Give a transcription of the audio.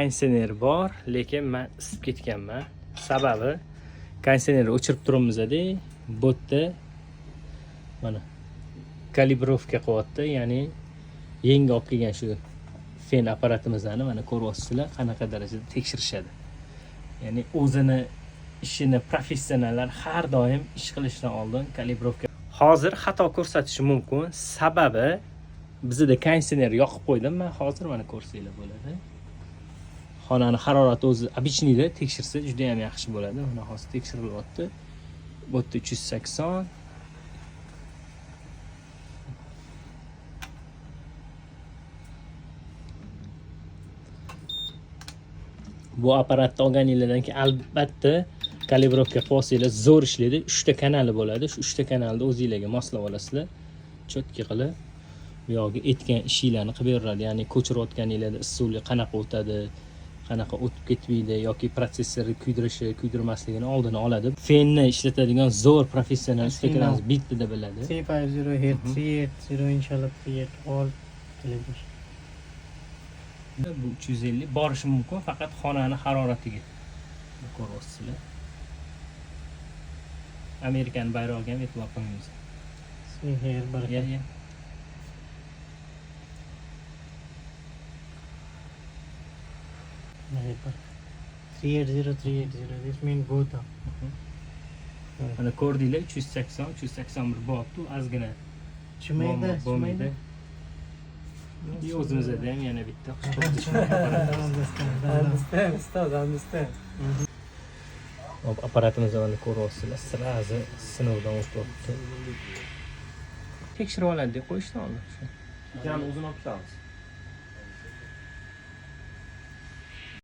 konditsioner bor, lekin men isib ketganman. Sababi konditsionerni o'chirib turibmiz-da, bu yerda mana kalibrovka qilyapti, ya'ni yangi olib kelgan shu fen apparatimizni mana ko'ryapsizlar, qanaqa darajada tekshirishadi. Ya'ni o'zini ishini professionallar har doim ish qilishdan oldin kalibrovka. Hozir xato ko'rsatishi mumkin. Sababi bizda konditsioner yoqib qo'ydim. Men hozir mana ko'rsanglar bo'ladi. Xonani harorati o'zi обычныйda tekshirsa juda ham yaxshi bo'ladi. Mana hozir tekshirilyapti. Bu yerda 380. Bu apparatni olganingizdan keyin albatta kalibrovka qilsanglar zo'r ishlaydi. 3 ta kanali bo'ladi. Shu 3 ta kanalni o'zingizlarga moslab olasizlar. Chotki qilib bu yoqqa aytgan ishinglarni qilib beradi. Ya'ni ko'chirayotganingizda issiqlik qanaqa o'tadi, qanaqa o'tib ketmaydi yoki protsessorni kuydirishi, kuydirmasligini oldini oladi. Fenni ishlatadigan zo'r professional ustalarimiz bitta biladi. 350 380 inshaalloh 38 all keladi. Bu 350 borishi mumkin, faqat xonani haroratiga. Ko'ryapsizlar. Amerikan bayrog'iga ham e'tibor qilmaymiz. Here baraka. Yeah. 380 this mean both are. Mana ko'rdinglar 380 381 bo'pti, ozgina. Chimaydi. O'zimizda ham yana bitta understand. apparatimizni mana ko'ryapsizlar, sirazi sinovdan o'tyapti. Tekshirib oladi deb qo'yishdi oldin. Ekanini o'zini olib ketamiz.